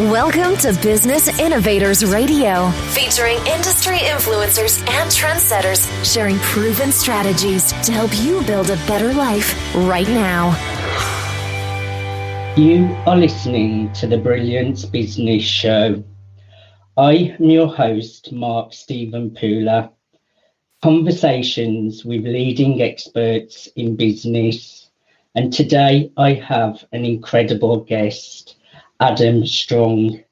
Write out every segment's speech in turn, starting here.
Welcome to Business Innovators Radio, featuring industry influencers and trendsetters sharing proven strategies to help you build a better life right now. You are listening to the Brilliance Business Show. I am your host, Mark Stephen Pooler. Conversations with leading experts in business. And today I have an incredible guest, Adam Strong.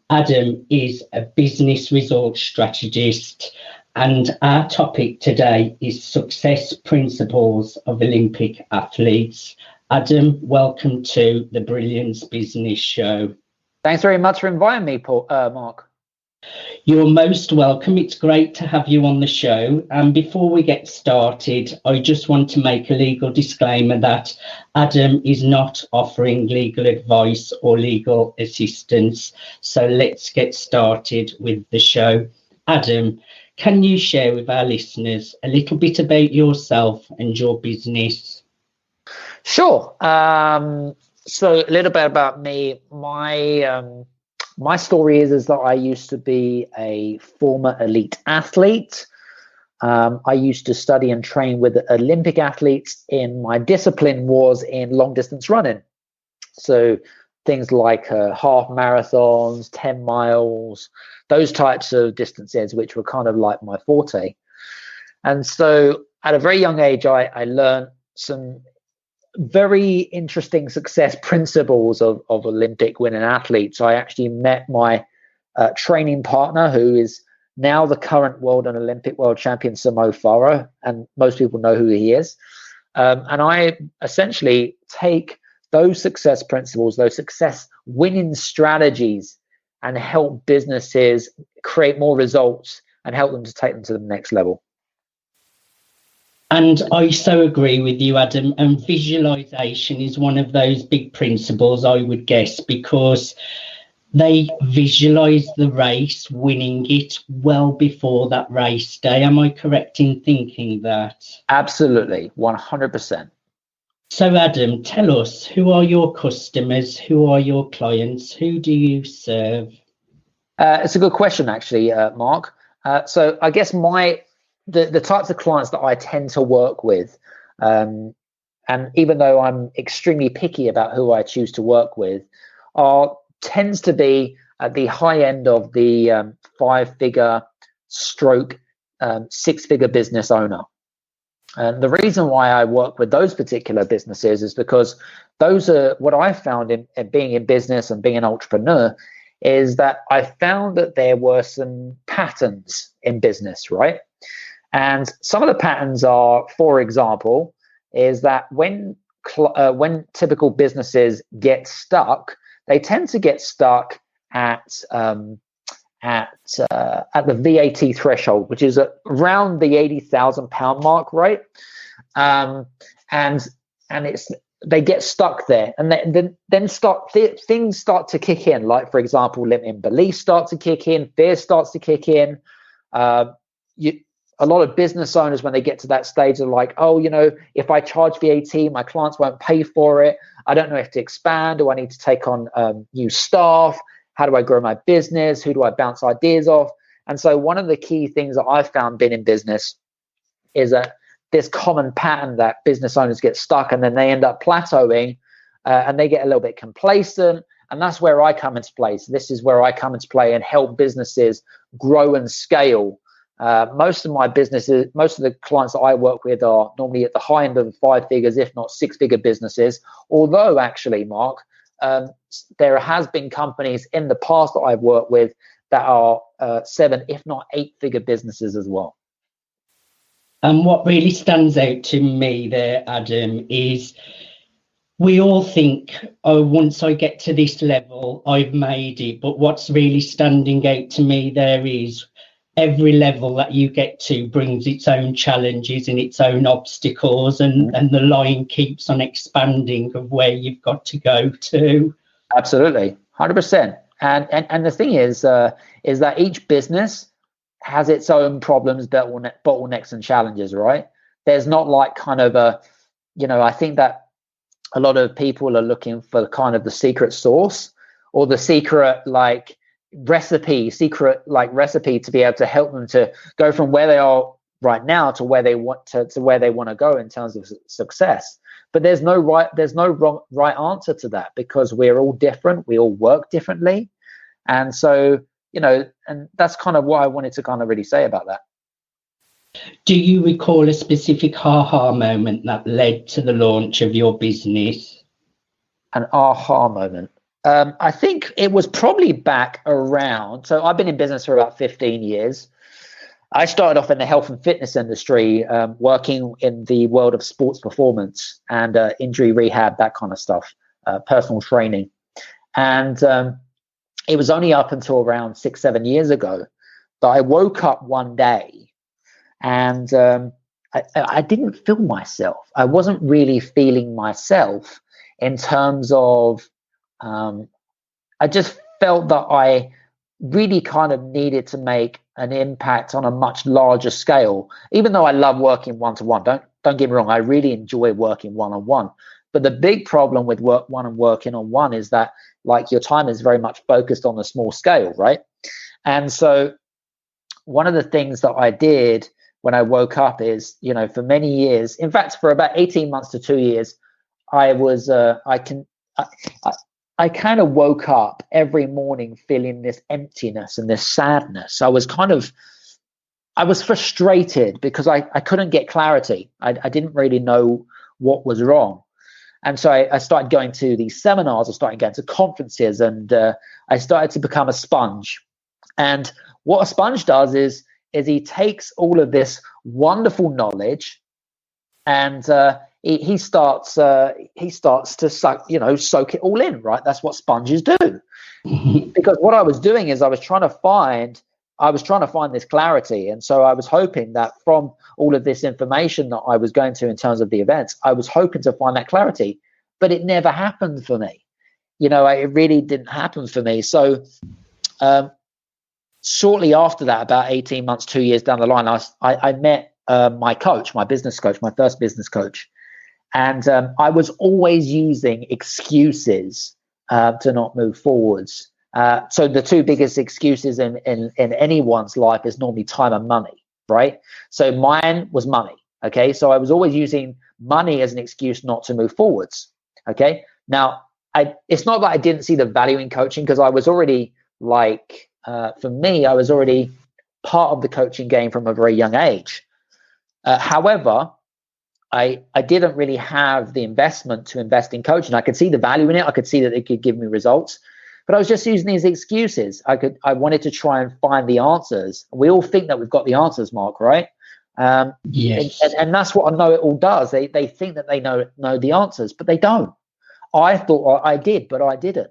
Adam is a business results strategist, and our topic today is success principles of Olympic athletes. Adam, welcome to the Brilliance Business Show. Thanks very much for inviting me, Mark. You're most welcome. It's great to have you on the show. And before we get started, I just want to make a legal disclaimer that Adam is not offering legal advice or legal assistance. So let's get started with the show. Adam, can you share with our listeners a little bit about yourself and your business? Sure. So a little bit about me. My story is that I used to be a former elite athlete. I used to study and train with Olympic athletes. My discipline was in long distance running. So things like half marathons, 10 miles, those types of distances, which were kind of like my forte. And so at a very young age, I learned some very interesting success principles of Olympic winning athletes. I actually met my training partner, who is now the current world and Olympic world champion, Farah, and most people know who he is. And I essentially take those success principles, those success winning strategies, and help businesses create more results and help them to take them to the next level. And I so agree with you, Adam. And visualization is one of those big principles, I would guess, because they visualize the race, winning it well before that race day. Am I correct in thinking that? Absolutely, 100%. So, Adam, tell us, who are your customers? Who are your clients? Who do you serve? It's a good question, actually, Mark. So I guess the types of clients that I tend to work with, and even though I'm extremely picky about who I choose to work with, tends to be at the high end of the 5-figure stroke 6-figure business owner. And the reason why I work with those particular businesses is because those are what I found in being in business and being an entrepreneur, is that I found that there were some patterns in business, right? And some of the patterns are, for example, is that when typical businesses get stuck, they tend to get stuck at the VAT threshold, which is around the £80,000 mark, right? And they get stuck there, and then things start to kick in. Like, for example, limiting beliefs start to kick in, fear starts to kick in. A lot of business owners, when they get to that stage, are like, oh, if I charge VAT, my clients won't pay for it. I don't know if to expand. Do I need to take on new staff? How do I grow my business? Who do I bounce ideas off? And so one of the key things that I've found being in business is that this common pattern that business owners get stuck, and then they end up plateauing and they get a little bit complacent. And that's where I come into play. So this is where I come into play and help businesses grow and scale. Most of the clients that I work with are normally at the high end of 5 figures, if not 6-figure businesses. Although, actually, Mark, there has been companies in the past that I've worked with that are 7, if not 8-figure businesses as well. And what really stands out to me there, Adam, is we all think, oh, once I get to this level, I've made it. But what's really standing out to me there is every level that you get to brings its own challenges and its own obstacles, and the line keeps on expanding of where you've got to go to. Absolutely, 100%. And the thing is that each business has its own problems, bottlenecks and challenges, right? There's not like kind of I think that a lot of people are looking for kind of the secret sauce, or the secret recipe to be able to help them to go from where they are right now to where they want to where they want to go in terms of success. But there's no right answer to that, because we're all different, we all work differently. And so, and that's kind of what I wanted to kind of really say about that. Do you recall a specific aha moment that led to the launch of your business? An aha moment. I think it was probably back around, so I've been in business for about 15 years. I started off in the health and fitness industry, working in the world of sports performance and injury rehab, that kind of stuff, personal training. And it was only up until around 6-7 years ago that I woke up one day and I didn't feel myself. I wasn't really feeling myself in terms of, I just felt that I really kind of needed to make an impact on a much larger scale. Even though I love working one-to-one, don't get me wrong, I really enjoy working one-on-one. But the big problem with working on one is that, like, your time is very much focused on the small scale, right? And so one of the things that I did when I woke up is, for many years, in fact, for about 18 months to 2 years, I kind of woke up every morning feeling this emptiness and this sadness. I was frustrated because I couldn't get clarity. I didn't really know what was wrong. And so I started going to these seminars, I started going to conferences, and I started to become a sponge. And what a sponge does is he takes all of this wonderful knowledge and he starts to soak it all in, right? That's what sponges do. Because what I was doing is I was trying to find this clarity. And so I was hoping that from all of this information that I was going to in terms of the events, I was hoping to find that clarity, but it never happened for me. It really didn't happen for me. So shortly after that, about 18 months, 2 years down the line, I met my coach, my business coach, my first business coach. And I was always using excuses to not move forwards. So the two biggest excuses in anyone's life is normally time and money, right? So mine was money, okay? So I was always using money as an excuse not to move forwards, okay? Now, it's not that I didn't see the value in coaching, because I was already for me, I was already part of the coaching game from a very young age. However, I didn't really have the investment to invest in coaching. I could see the value in it. I could see that it could give me results, but I was just using these excuses. I wanted to try and find the answers. We all think that we've got the answers, Mark, right? Yes. And that's what I know it all does. They think that they know the answers, but they don't. I thought I did, but I didn't.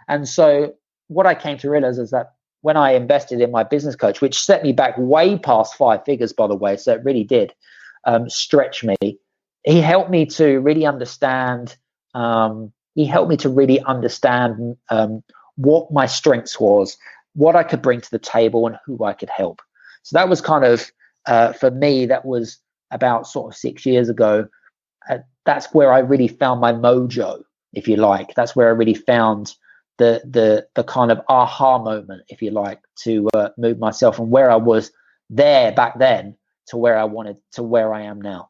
And so what I came to realize is that when I invested in my business coach, which set me back way past 5 figures, by the way, so it really did stretch me. He helped me to really understand. What my strengths was, what I could bring to the table, and who I could help. So that was kind of for me. That was about sort of 6 years ago. That's where I really found my mojo, if you like. That's where I really found the kind of aha moment, if you like, to move myself from where I was there back then to where I am now.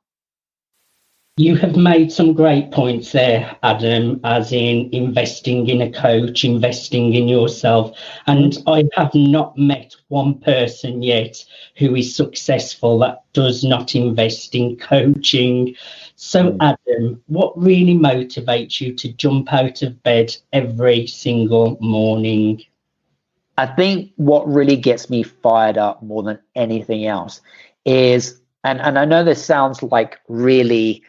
You have made some great points there, Adam, as in investing in a coach, investing in yourself. And I have not met one person yet who is successful that does not invest in coaching. So, Adam, what really motivates you to jump out of bed every single morning? I think what really gets me fired up more than anything else is, and I know this sounds like really,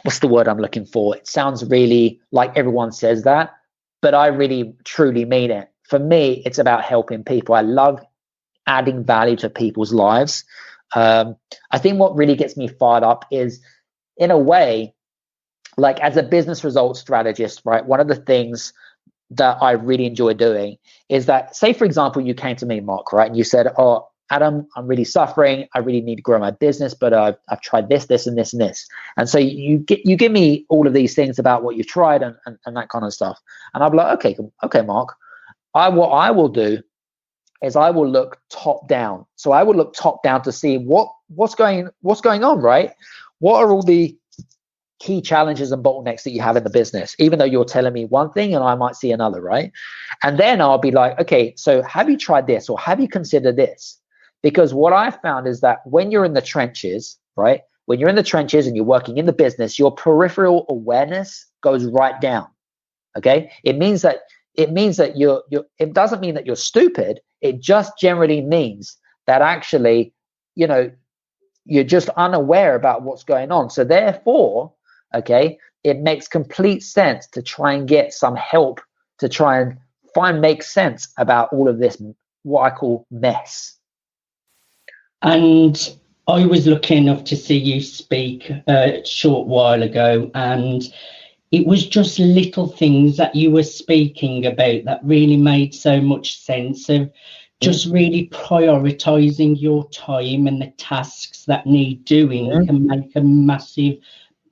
what's the word I'm looking for? It sounds really like everyone says that, but I really truly mean it. For me, it's about helping people. I love adding value to people's lives. I think what really gets me fired up is, in a way, like as a business results strategist, right? One of the things that I really enjoy doing is that, say, for example, you came to me, Mark, right? And you said, oh, Adam, I'm really suffering. I really need to grow my business, but I've tried this, this, and this, and this. And so you give me all of these things about what you've tried and that kind of stuff. And I'll be like, okay, Mark. What I will do is I will look top down. So I will look top down to see what's going on, right? What are all the key challenges and bottlenecks that you have in the business, even though you're telling me one thing and I might see another, right? And then I'll be like, okay, so have you tried this or have you considered this? Because what I found is that when you're in the trenches, right? When you're in the trenches and you're working in the business, your peripheral awareness goes right down. Okay? It means that you're it doesn't mean that you're stupid. It just generally means that actually, you're just unaware about what's going on. So therefore, okay, it makes complete sense to try and get some help to try and make sense about all of this, what I call mess. And I was lucky enough to see you speak a short while ago, and it was just little things that you were speaking about that really made so much sense of just really prioritizing your time, and the tasks that need doing can make a massive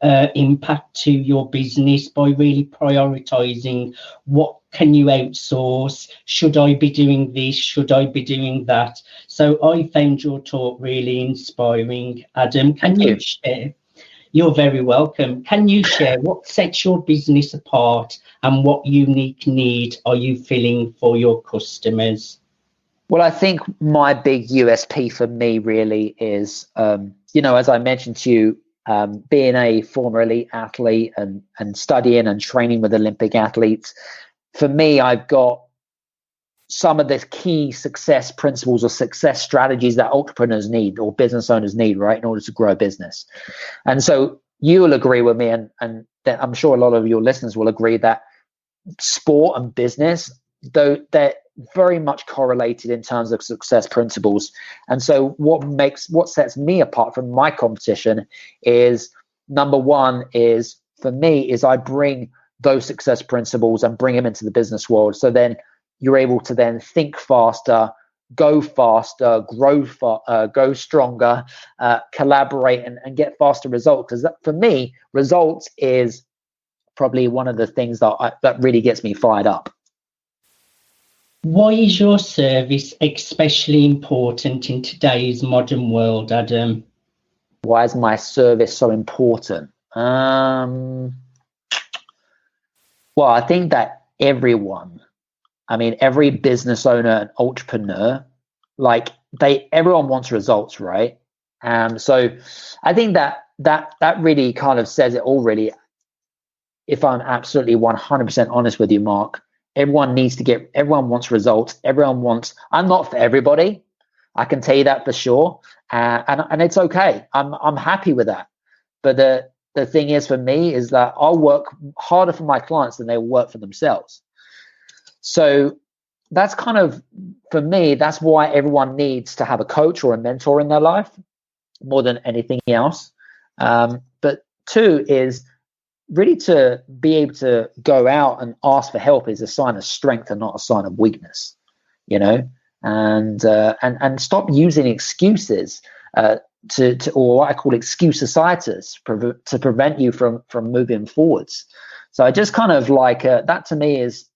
impact to your business by really prioritizing what can you outsource. Should I be doing this? Should I be doing that? So I found your talk really inspiring. Adam, can you share? You're very welcome. Can you share what sets your business apart and what unique need are you filling for your customers? Well, I think my big USP for me really is, as I mentioned to you, being a former elite athlete and studying and training with Olympic athletes. For me, I've got some of the key success principles or success strategies that entrepreneurs need or business owners need, right, in order to grow a business. And so you will agree with me, and that I'm sure a lot of your listeners will agree that sport and business, though they're very much correlated in terms of success principles. And so what sets me apart from my competition is, number one is, for me, is I bring those success principles and bring them into the business world. So then you're able to then think faster, go faster, go stronger, collaborate and get faster results. Because for me, results is probably one of the things that really gets me fired up. Why is your service especially important in today's modern world, Adam? Why is my service so important? Well, I think that every business owner and entrepreneur, everyone wants results, right? So I think that really kind of says it all, really. If I'm absolutely 100% honest with you, Mark, everyone wants results. I'm not for everybody. I can tell you that for sure. And it's okay. I'm happy with that. But the thing is, for me, is that I'll work harder for my clients than they will work for themselves. So that's kind of, for me, that's why everyone needs to have a coach or a mentor in their life more than anything else. But two is really to be able to go out and ask for help is a sign of strength and not a sign of weakness, and stop using excuses or what I call excuse-societies to prevent you from moving forwards. So I just kind of that to me is,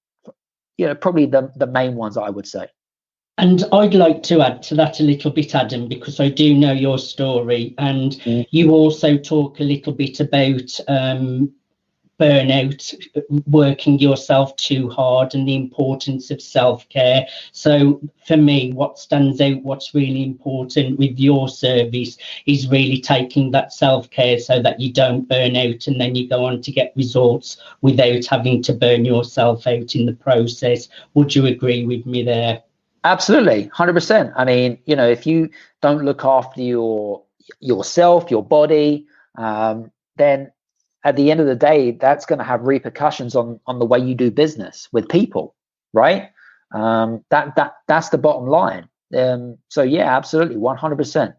probably the main ones I would say. And I'd like to add to that a little bit, Adam, because I do know your story, and you also talk a little bit about burnout, working yourself too hard, and the importance of self-care. So for me, what stands out, what's really important with your service is really taking that self-care so that you don't burn out and then you go on to get results without having to burn yourself out in the process. Would you agree with me there? Absolutely, 100%. I mean, if you don't look after yourself, your body, then at the end of the day, that's going to have repercussions on the way you do business with people, right? That's the bottom line. So yeah, absolutely, 100%.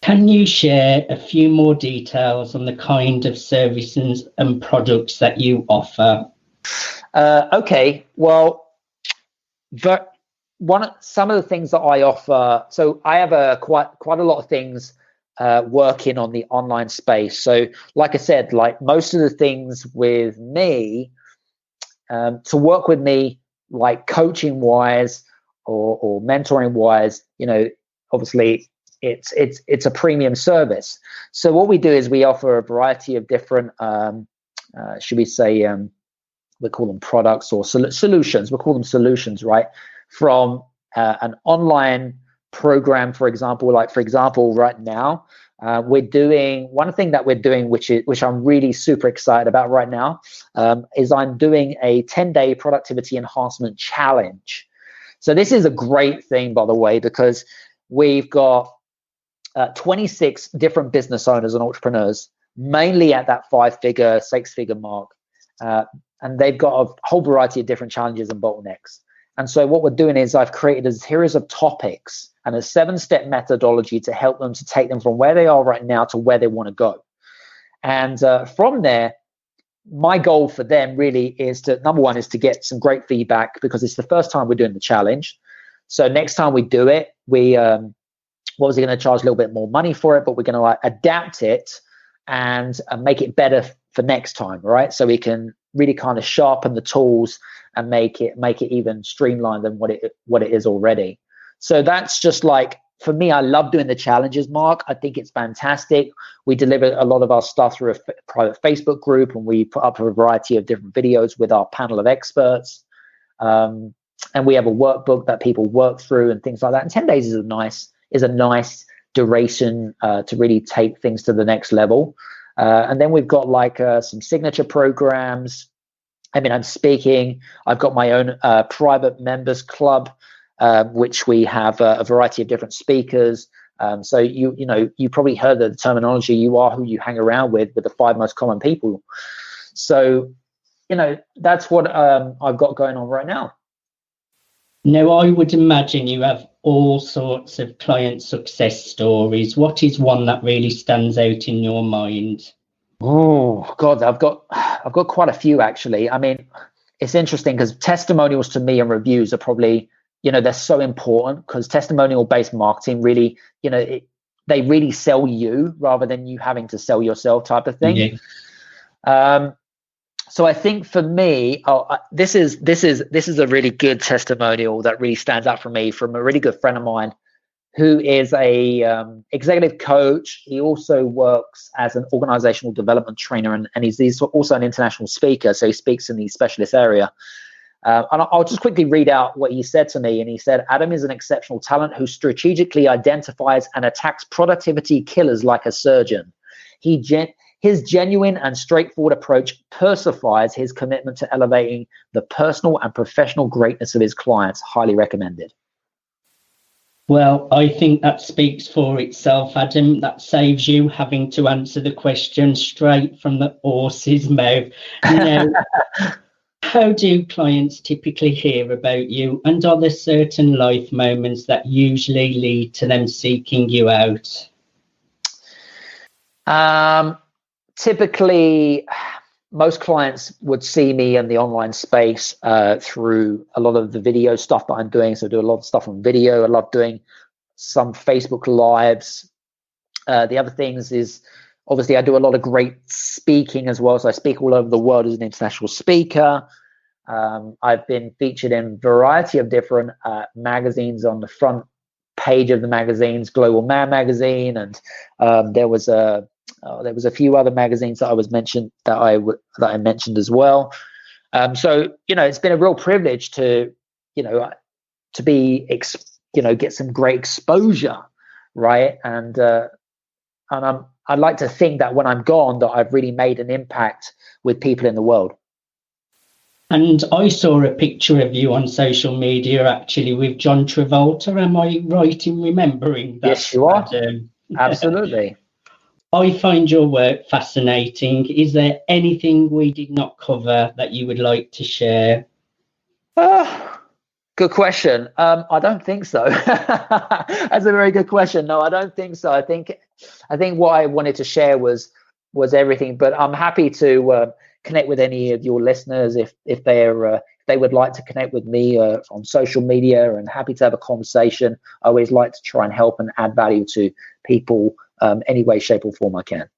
Can you share a few more details on the kind of services and products that you offer? Okay, well, some of the things that I offer. So I have quite a lot of things working on the online space. So like I said, like most of the things with me, to work with me, like coaching wise or mentoring wise, obviously it's a premium service. So what we do is we offer a variety of different, should we say, we call them products or solutions. We call them solutions, right? From an online program, for example, right now, we're doing one thing that we're doing, which I'm really super excited about right now, is I'm doing a 10-day productivity enhancement challenge. So this is a great thing, by the way, because we've got 26 different business owners and entrepreneurs, mainly at that 5-figure, 6-figure mark. And they've got a whole variety of different challenges and bottlenecks. And so what we're doing is I've created a series of topics and a 7-step methodology to help them to take them from where they are right now to where they want to go. And from there, my goal for them really is to, number one, is to get some great feedback, because it's the first time we're doing the challenge. So next time we do it, we obviously going to charge a little bit more money for it, but we're going to adapt it and make it better for next time, right? So we can really kind of sharpen the tools and make it even streamlined than what it is already. So that's just like, for me, I love doing the challenges, Mark. I think it's fantastic. We deliver a lot of our stuff through a private Facebook group, and we put up a variety of different videos with our panel of experts. And we have a workbook that people work through and things like that. And 10 days is a nice duration to really take things to the next level. And then we've got like some signature programs. I mean, I'm speaking. I've got my own private members club, which we have a variety of different speakers. So you probably heard the terminology, you are who you hang around with the 5 most common people. So, that's what I've got going on right now. Now, I would imagine you have all sorts of client success stories. What is one that really stands out in your mind? Oh God, I've got quite a few, actually. I mean, it's interesting because testimonials to me and reviews are probably, they're so important, because testimonial based marketing really, they really sell you rather than you having to sell yourself, type of thing. Yeah. So I think for me, this is a really good testimonial that really stands out for me, from a really good friend of mine who is a executive coach. He also works as an organizational development trainer, and he's also an international speaker. So he speaks in the specialist area. And I'll just quickly read out what he said to me. And he said, Adam is an exceptional talent who strategically identifies and attacks productivity killers like a surgeon. His genuine and straightforward approach personifies his commitment to elevating the personal and professional greatness of his clients. Highly recommended. Well, I think that speaks for itself, Adam. That saves you having to answer the question straight from the horse's mouth. Now, how do clients typically hear about you, and are there certain life moments that usually lead to them seeking you out? Typically, most clients would see me in the online space through a lot of the video stuff that I'm doing. So I do a lot of stuff on video. I love doing some Facebook Lives. The other things is, obviously, I do a lot of great speaking as well. So I speak all over the world as an international speaker. I've been featured in a variety of different magazines on the front page of the magazines, Global Man magazine, and there was a few other magazines that I mentioned as well. So it's been a real privilege to be get some great exposure, right? And I'd like to think that when I'm gone, that I've really made an impact with people in the world. And I saw a picture of you on social media, actually, with John Travolta. Am I right in remembering that? Yes, you are. Absolutely. I find your work fascinating. Is there anything we did not cover that you would like to share? Good question. I don't think so. That's a very good question. No, I don't think so. I think what I wanted to share was everything. But I'm happy to connect with any of your listeners, if they would like to connect with me on social media, and happy to have a conversation. I always like to try and help and add value to people any way, shape or form I can.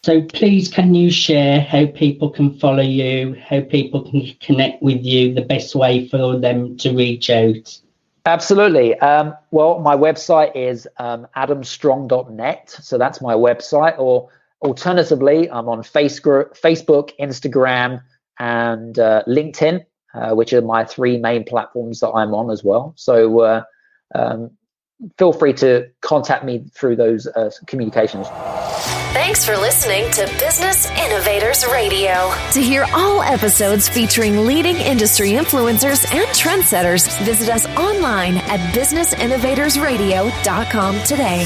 So please, can you share how people can follow you, how people can connect with you, the best way for them to reach out? Absolutely. Well, my website is adamstrong.net. So that's my website. Or alternatively, I'm on Facebook, Instagram, and LinkedIn, which are my 3 main platforms that I'm on as well. So feel free to contact me through those communications. Thanks for listening to Business Innovators Radio. To hear all episodes featuring leading industry influencers and trendsetters, visit us online at businessinnovatorsradio.com today.